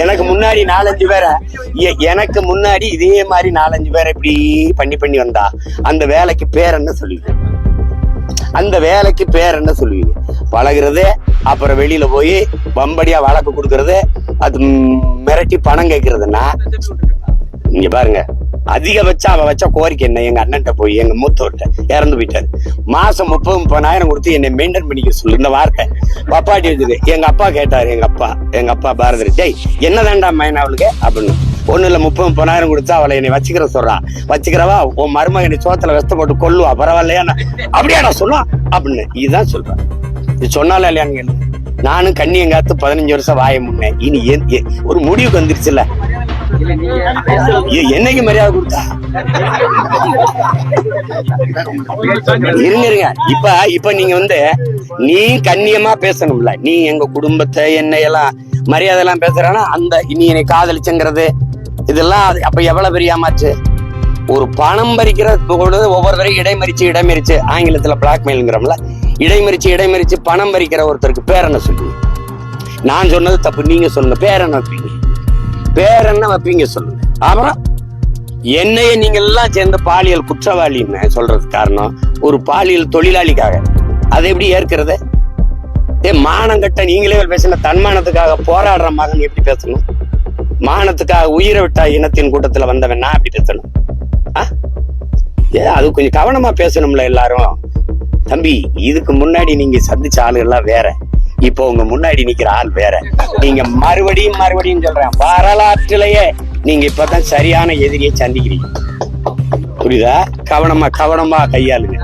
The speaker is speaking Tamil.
எனக்கு முன்னாடி 4-5 பேரை எனக்கு முன்னாடி இதே மாதிரி 4-5 பேரை இப்படி பண்ணி வந்தா அந்த வேலைக்கு பேர் என்ன சொல்லுவீங்க? அந்த வேலைக்கு பேர் என்ன சொல்லுவீங்க? பழகுறது, அப்புறம் வெளியில போய் வம்படியா வழக்கு கொடுக்கறது, அது மிரட்டி பணம் கேட்கறதுன்னா இங்க பாருங்க, அதிகபட்சம் அவ வச்ச கோரிக்கை என்ன? எங்க அண்ணன்ட்ட போய், எங்க மூத்தவர்கிட்ட இறந்து போயிட்டாரு, மாசம் 30-30,000 கொடுத்து என்னை மெயின்டைன் பண்ணிக்க சொல்லு. இந்த வார்த்தை பப்பாட்டி வச்சுது. எங்க அப்பா கேட்டாரு, எங்க அப்பா பாரதர், டேய் என்னதான்டா மைன் அவளுக்கு அப்படின்னு. ஒண்ணு இல்ல, 30-30,000 கொடுத்தா அவளை என்னை வச்சுக்கிற சொல்றான். வச்சுக்கிறவா உன் மருமகனை சோத்துல வெஸ்த போட்டு கொல்லுவா, பரவாயில்லையா? அப்படியாடா சொல்லுவான் அப்படின்னு. இதுதான் சொல்றேன். இது சொன்னாலும் இல்லையான்னு. நானும் கண்ணியங்காத்து 15 வருஷம் வாய முன்னேன். இனி ஒரு முடிவுக்கு வந்துருச்சுல்ல, என்னைக்கு மரியாதை கொடுத்தா இருங்க. இப்ப நீங்க நீ கண்ணியமா பேசணும்ல. நீ எங்க குடும்பத்தை என்னையெல்லாம் மரியாதை எல்லாம் பேசுறானா, அந்த நீ என்னை காதலிச்சுங்கிறது இதெல்லாம் அப்ப எவ்வளவு பெரிய ஏமாச்சு? ஒரு பணம் பறிக்கிறது ஒவ்வொரு தடவை இடைமறிச்சு ஆங்கிலத்துல பிளாக்மெயில்ங்கிறோம்ல, இடைமறிச்சு பணம் பறிக்கிற ஒருத்தருக்கு பேர் என்ன சொல்லுங்க? நான் சொன்னது தப்பு, நீங்க சொல்லுங்க. பேர் என்ன வைப்பீங்க சொல்லுங்க. அப்புறம் என்னைய நீங்க எல்லாம் சேர்ந்து பாலியல் குற்றவாளின்னு சொல்றது காரணம் ஒரு பாலியல் தொழிலாளிக்காக. அதை எப்படி ஏற்கிறது? மானம் கட்ட நீங்களே பேசின தன்மானத்துக்காக போராடுற மகன் எப்படி பேசணும்? மானத்துக்காக உயிரை விட்டா இனத்தின் கூட்டத்துல வந்தவன் நான் எப்படி பேசணும்? அது கொஞ்சம் கவனமா பேசணும்ல எல்லாரும். தம்பி, இதுக்கு முன்னாடி நீங்க சந்திச்ச ஆளுகள்லாம் வேற, இப்போ உங்க முன்னாடி நிக்கிற ஆள் வேற. நீங்க மறுபடியும் சொல்றேன், வரலாற்றிலேயே நீங்க இப்பதான் சரியான எதிரியை சந்திக்கிறீங்க. புரியுதா? கவனமா கையாளுங்க.